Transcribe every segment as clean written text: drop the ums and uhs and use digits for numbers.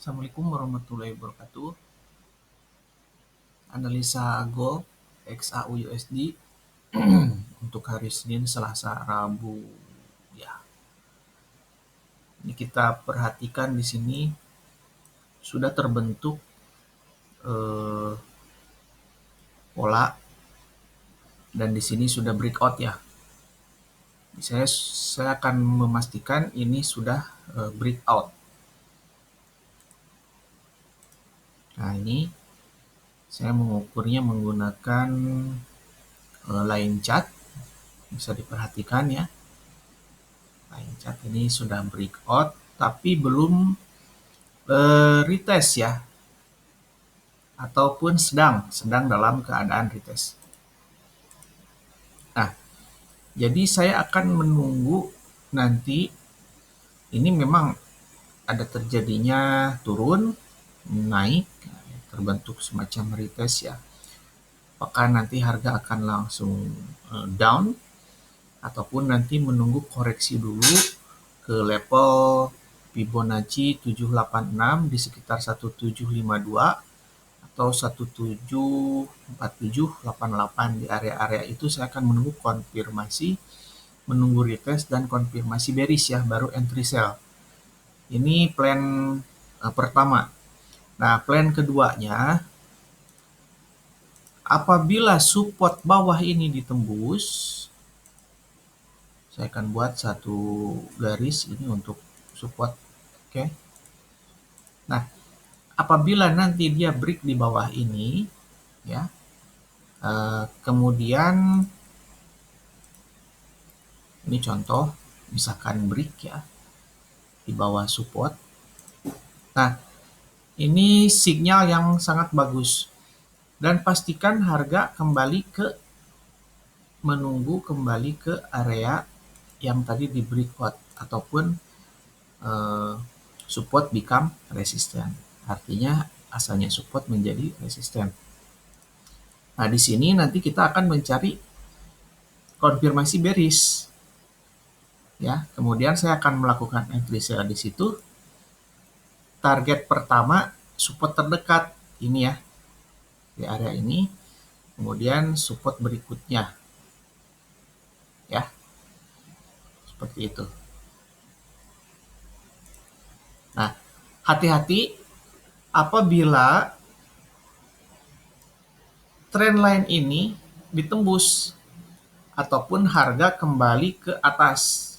Assalamualaikum warahmatullahi wabarakatuh. Analisa Gold XAU USD untuk hari Senin, Selasa, Rabu. Ya, ini kita perhatikan di sini sudah terbentuk pola dan di sini sudah breakout ya. Saya akan memastikan ini sudah breakout. Nah, ini saya mengukurnya menggunakan line chart. Bisa diperhatikan ya. Line chart ini sudah breakout tapi belum retest ya, ataupun sedang dalam keadaan retest. Nah, jadi saya akan menunggu nanti ini memang ada terjadinya turun, naik, terbentuk semacam retest ya. Apakah nanti harga akan langsung down ataupun nanti menunggu koreksi dulu ke level Fibonacci 786 di sekitar 1752 atau 174788. Di area-area itu saya akan menunggu konfirmasi, menunggu retest dan konfirmasi bearish ya, baru entry sell. Ini plan pertama. Nah, plan keduanya, apabila support bawah ini ditembus, saya akan buat satu garis ini untuk support. Oke. Nah, apabila nanti dia break di bawah ini ya, kemudian ini contoh misalkan break ya di bawah support. Nah, ini sinyal yang sangat bagus dan pastikan harga menunggu kembali ke area yang tadi di breakout ataupun support become resistant. Artinya asalnya support menjadi resistant. Nah, di sini nanti kita akan mencari konfirmasi bearish. Ya, kemudian saya akan melakukan entry sell di situ. Target pertama support terdekat ini ya, di area ini. Kemudian support berikutnya. Ya. Seperti itu. Nah, hati-hati apabila trendline ini ditembus ataupun harga kembali ke atas,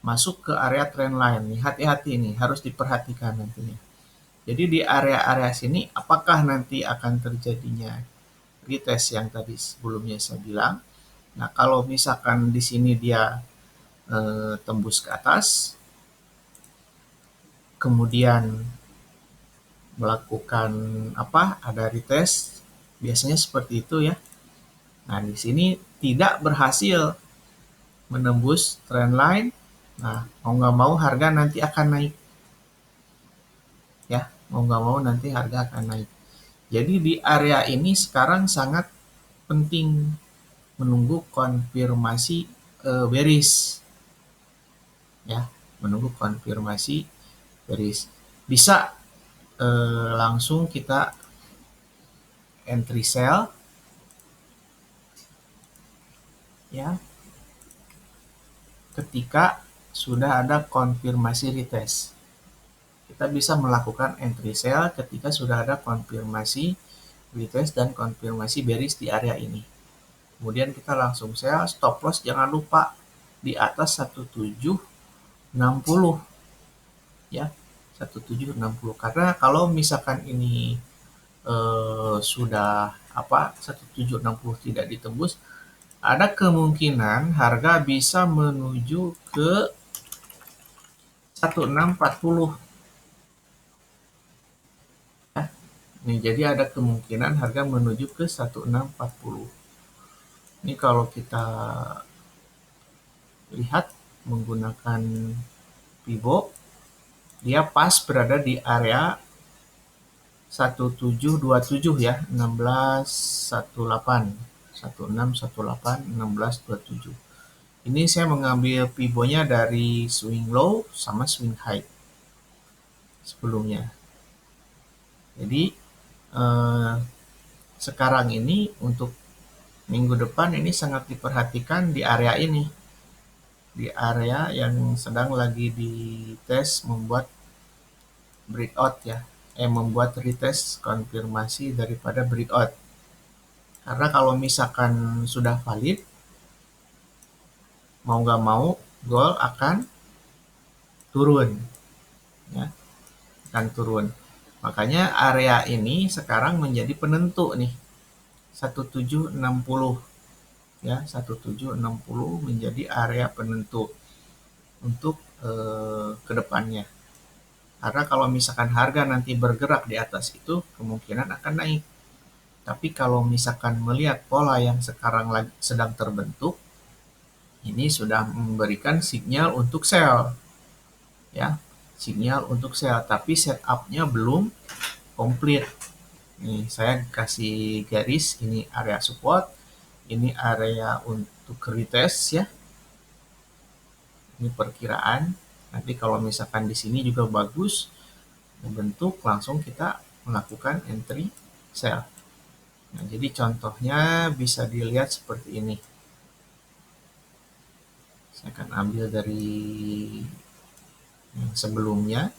masuk ke area trendline nih, hati-hati nih, harus diperhatikan nantinya. Jadi di area-area sini apakah nanti akan terjadinya retest yang tadi sebelumnya saya bilang. Nah, kalau misalkan di sini dia tembus ke atas, kemudian melakukan ada retest, biasanya seperti itu ya. Nah, di sini tidak berhasil menembus trendline. Nah, mau nggak mau harga nanti akan naik. Ya, mau nggak mau nanti harga akan naik. Jadi di area ini sekarang sangat penting menunggu konfirmasi bearish. Ya, menunggu konfirmasi bearish. Bisa langsung kita entry sell. Ya, ketika sudah ada konfirmasi retest. Kita bisa melakukan entry sell ketika sudah ada konfirmasi retest dan konfirmasi bearish di area ini. Kemudian kita langsung sell, stop loss jangan lupa di atas 1760 ya, 1760. Karena kalau misalkan ini sudah 1760 tidak ditembus, ada kemungkinan harga bisa menuju ke 1640. Ya. Nih, jadi ada kemungkinan harga menuju ke 1640. Ini kalau kita lihat menggunakan Fibo, dia pas berada di area 1727 ya, 1618, 1618, 1627. Ini saya mengambil pivonya dari swing low sama swing high. sebelumnya. Jadi sekarang ini untuk minggu depan ini sangat diperhatikan di area ini, di area yang sedang lagi dites membuat breakout ya, membuat retest konfirmasi daripada breakout. Karena kalau misalkan sudah valid, mau nggak mau gold akan turun, ya, akan turun. Makanya area ini sekarang menjadi penentu nih, 1760 ya, 1760 menjadi area penentu untuk kedepannya. Karena kalau misalkan harga nanti bergerak di atas itu, kemungkinan akan naik. Tapi kalau misalkan melihat pola yang sekarang sedang terbentuk, ini sudah memberikan sinyal untuk sell, ya, sinyal untuk sell. Tapi setupnya belum komplit. Nih, saya kasih garis, ini area support, ini area untuk retest ya. Ini perkiraan. Nanti kalau misalkan di sini juga bagus membentuk, langsung kita melakukan entry sell. Nah, jadi contohnya bisa dilihat seperti ini. Saya akan ambil dari yang sebelumnya.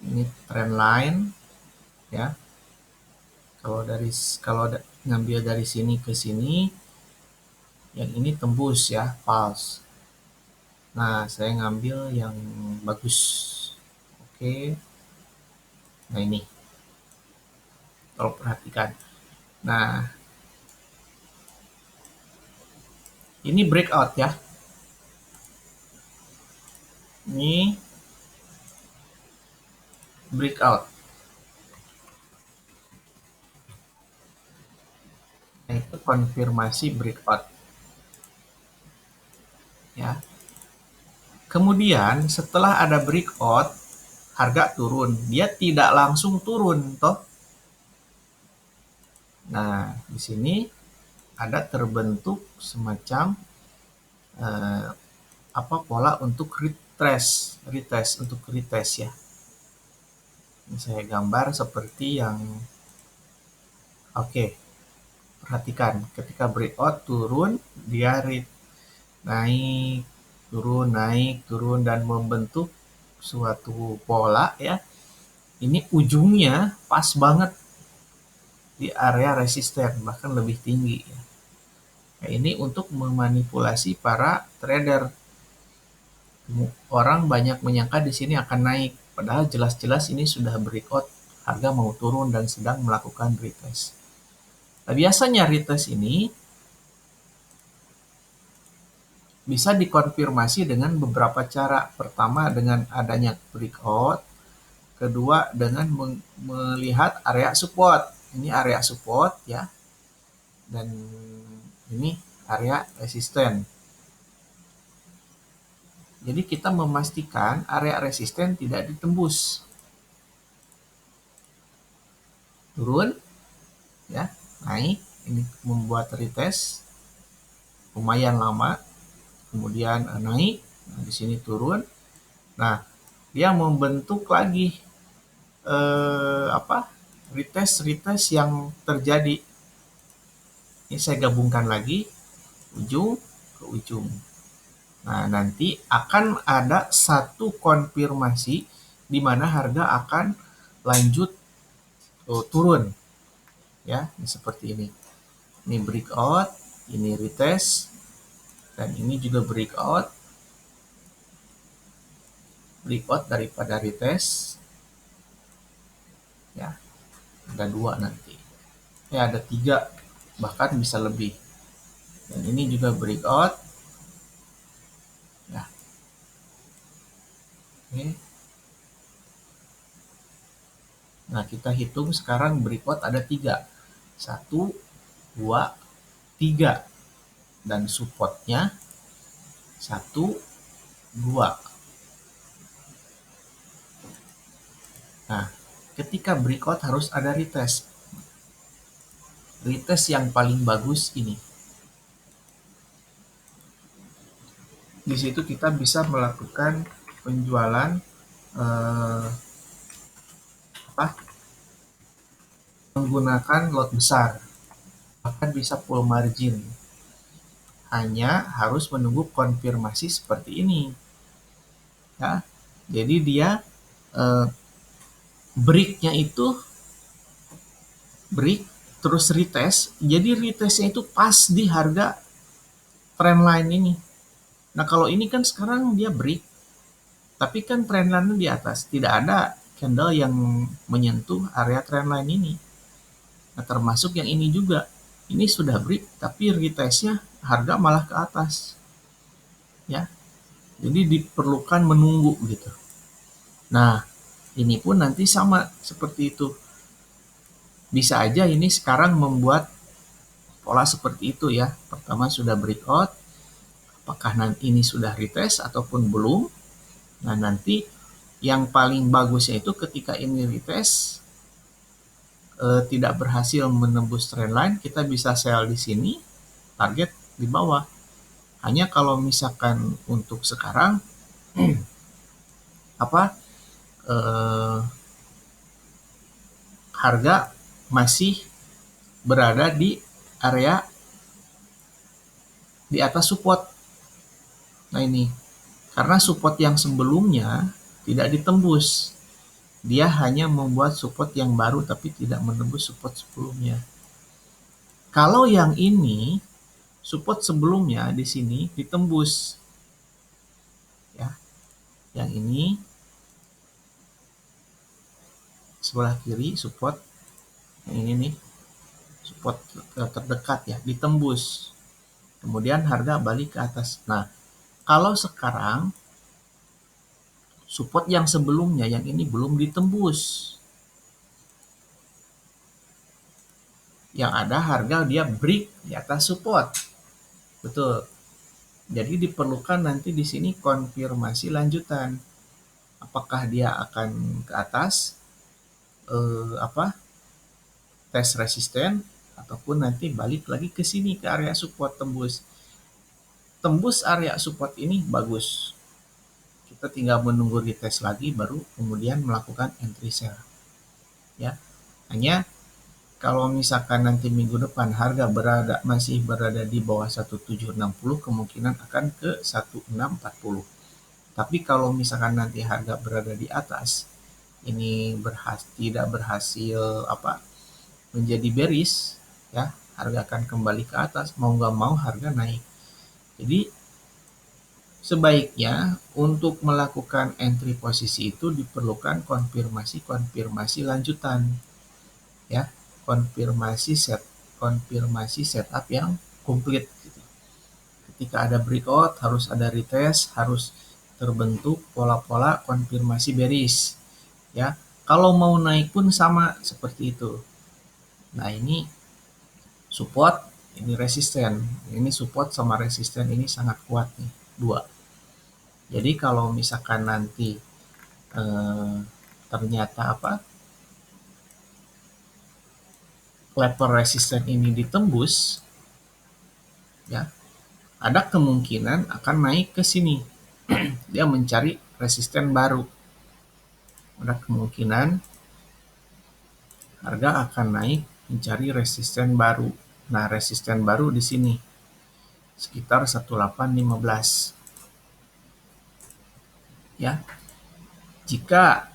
Ini trend line ya. Kalau ngambil dari sini ke sini, yang ini tembus ya, false. Nah, saya ngambil yang bagus. Oke. Nah, ini. Kalau perhatikan. Nah, ini breakout ya. Ini breakout. Nah, itu konfirmasi breakout. Ya. Kemudian setelah ada breakout, harga turun. Dia tidak langsung turun toh. Nah, di sini ada terbentuk semacam pola untuk retest untuk retest ya. Ini saya gambar seperti yang oke. Perhatikan, ketika breakout turun, dia naik, turun dan membentuk suatu pola ya. Ini ujungnya pas banget di area resisten, bahkan lebih tinggi ya. Nah, ini untuk memanipulasi para trader. Orang banyak menyangka di sini akan naik, padahal jelas-jelas ini sudah breakout, harga mau turun dan sedang melakukan retest. Nah, biasanya retest ini bisa dikonfirmasi dengan beberapa cara. Pertama, dengan adanya breakout. Kedua, dengan melihat area support. Ini area support ya. Dan ini area resisten. Jadi kita memastikan area resisten tidak ditembus. Turun ya, naik, ini membuat retest lumayan lama. Kemudian naik, nah, di sini turun. Nah, dia membentuk lagi retest yang terjadi. Ini saya gabungkan lagi ujung ke ujung. Nah, nanti akan ada satu konfirmasi di mana harga akan lanjut turun. Ya, ini seperti ini. Ini breakout, ini retest, dan ini juga breakout daripada retest. Ya, ada 2 nanti. Ya, ada 3, bahkan bisa lebih. Dan ini juga breakout. Ya. Oke. Nah, kita hitung sekarang breakout ada 3. 1, 2, 3. Dan supportnya 1, 2. Nah, ketika breakout harus ada retest. retest yang paling bagus ini. Di situ kita bisa melakukan penjualan menggunakan lot besar, bahkan bisa full margin. Hanya harus menunggu konfirmasi seperti ini. Ya, jadi dia breaknya itu break terus retest. Jadi retestnya itu pas di harga trendline ini. Nah kalau ini kan sekarang dia break, tapi kan trendline di atas, tidak ada candle yang menyentuh area trendline ini. Nah termasuk yang ini juga, ini sudah break tapi retestnya harga malah ke atas, ya. Jadi diperlukan menunggu gitu. Nah ini pun nanti sama seperti itu. Bisa aja ini sekarang membuat pola seperti itu ya. Pertama sudah breakout, apakah nanti ini sudah retest ataupun belum. Nah nanti yang paling bagusnya itu ketika ini retest tidak berhasil menembus trendline, kita bisa sell di sini, target di bawah. Hanya kalau misalkan untuk sekarang harga masih berada di area di atas support. Nah ini karena support yang sebelumnya tidak ditembus, dia hanya membuat support yang baru tapi tidak menembus support sebelumnya. Kalau yang ini support sebelumnya di sini ditembus, ya. Yang ini sebelah kiri support, yang ini nih support terdekat ya, ditembus. Kemudian harga balik ke atas. Nah, kalau sekarang support yang sebelumnya yang ini belum ditembus. Yang ada harga dia break di atas support. Betul. Jadi diperlukan nanti di sini konfirmasi lanjutan. Apakah dia akan ke atas tes resisten ataupun nanti balik lagi ke sini ke area support tembus. Tembus area support ini bagus. Kita tinggal menunggu retest lagi baru kemudian melakukan entry sell. Ya. Hanya kalau misalkan nanti minggu depan harga masih berada di bawah 1760, kemungkinan akan ke 1640. Tapi kalau misalkan nanti harga berada di atas, ini tidak berhasil menjadi bearish, ya, harga akan kembali ke atas, mau nggak mau harga naik. Jadi sebaiknya untuk melakukan entry posisi itu diperlukan konfirmasi lanjutan, ya, konfirmasi setup yang komplit gitu. Ketika ada breakout harus ada retest, harus terbentuk pola-pola konfirmasi bearish, ya. Kalau mau naik pun sama seperti itu. Nah ini support, ini resisten, ini support sama resisten ini sangat kuat nih, dua. Jadi kalau misalkan nanti ternyata level resisten ini ditembus, ya, ada kemungkinan akan naik ke sini. Dia mencari resisten baru. Ada kemungkinan harga akan naik mencari resisten baru. Nah, resisten baru di sini sekitar 1815. Ya. Jika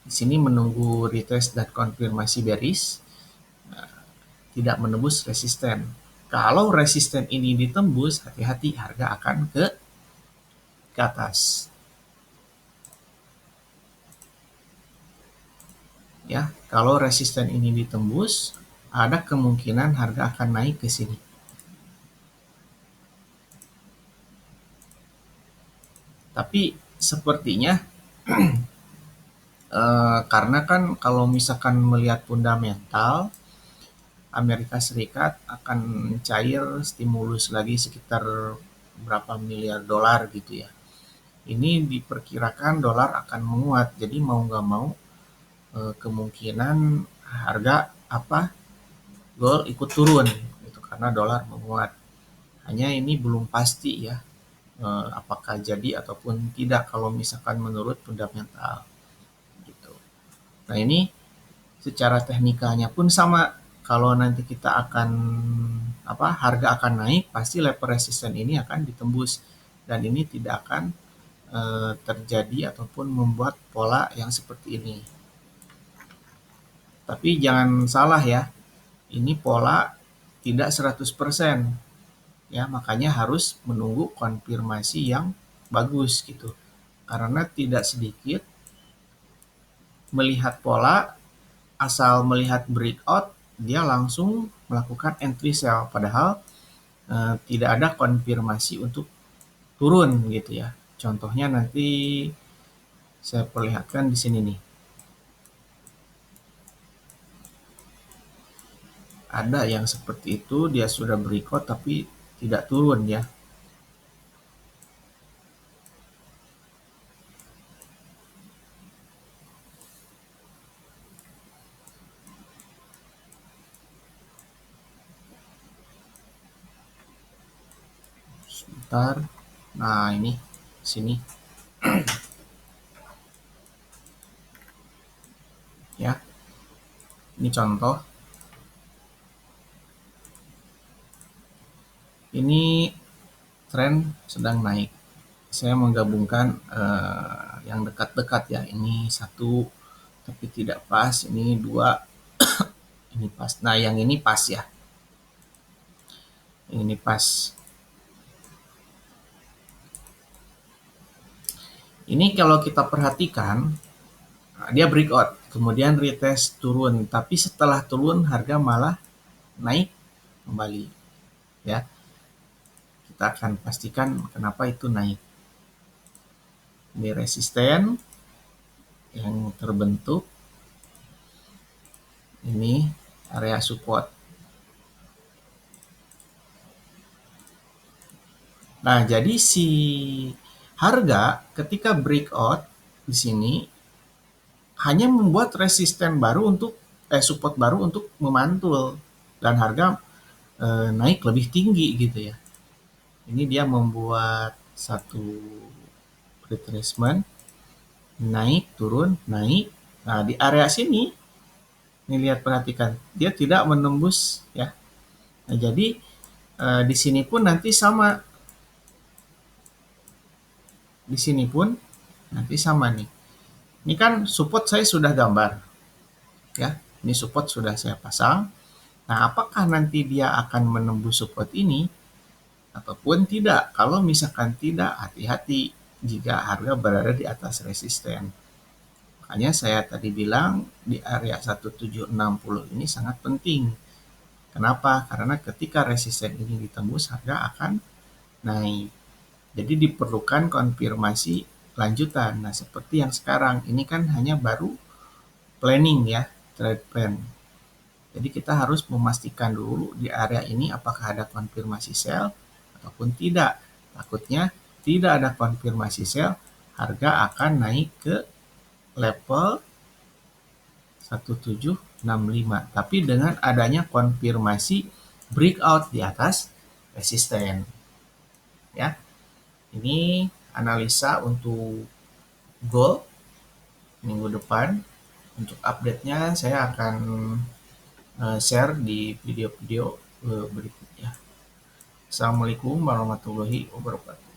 di sini menunggu retest dan konfirmasi bearish, tidak menembus resisten. Kalau resisten ini ditembus, hati-hati harga akan ke atas. Ya, kalau resisten ini ditembus, ada kemungkinan harga akan naik ke sini. Tapi sepertinya karena kan kalau misalkan melihat fundamental, Amerika Serikat akan cair stimulus lagi sekitar berapa miliar dolar gitu ya. Ini diperkirakan dolar akan menguat, jadi mau nggak mau kemungkinan harga gold ikut turun gitu karena dolar menguat. Hanya ini belum pasti ya, apakah jadi ataupun tidak kalau misalkan menurut fundamental gitu. Nah ini secara teknikalnya pun sama. Kalau nanti kita akan harga akan naik, pasti level resisten ini akan ditembus dan ini tidak akan terjadi ataupun membuat pola yang seperti ini. Tapi jangan salah ya, ini pola tidak 100%. Ya, makanya harus menunggu konfirmasi yang bagus gitu. Karena tidak sedikit melihat pola, asal melihat breakout, dia langsung melakukan entry sell. Padahal tidak ada konfirmasi untuk turun gitu ya. Contohnya nanti saya perlihatkan di sini nih. Ada yang seperti itu, dia sudah breakout tapi tidak turun ya. Sebentar. Nah, ini sini ya. Ini contoh. Ini tren sedang naik. Saya menggabungkan yang dekat-dekat ya. Ini satu tapi tidak pas, ini dua, ini pas. Nah, yang ini pas ya. Ini pas. Ini kalau kita perhatikan, dia breakout, kemudian retest turun, tapi setelah turun harga malah naik kembali. Ya, kita akan pastikan kenapa itu naik. Ini resisten yang terbentuk, ini area support. Nah, jadi si harga ketika breakout di sini hanya membuat resisten baru untuk support baru untuk memantul dan harga naik lebih tinggi gitu ya. Ini dia membuat satu retracement, naik, turun, naik. Nah, di area sini, ini lihat perhatikan, dia tidak menembus ya. Nah, jadi di sini pun nanti sama. Di sini pun nanti sama nih. Ini kan support saya sudah gambar. Ya, ini support sudah saya pasang. Nah, apakah nanti dia akan menembus support ini ataupun tidak? Kalau misalkan tidak, hati-hati jika harga berada di atas resisten. Makanya saya tadi bilang di area 1760 ini sangat penting. Kenapa? Karena ketika resisten ini ditembus, harga akan naik. Jadi diperlukan konfirmasi lanjutan. Nah, seperti yang sekarang, ini kan hanya baru planning ya, trade plan. Jadi kita harus memastikan dulu di area ini apakah ada konfirmasi sell ataupun tidak. Takutnya tidak ada konfirmasi sell, harga akan naik ke level 1765. Tapi dengan adanya konfirmasi breakout di atas resisten. Ya. Ini analisa untuk gold minggu depan. Untuk update-nya saya akan share di video-video berikutnya. Assalamualaikum warahmatullahi wabarakatuh.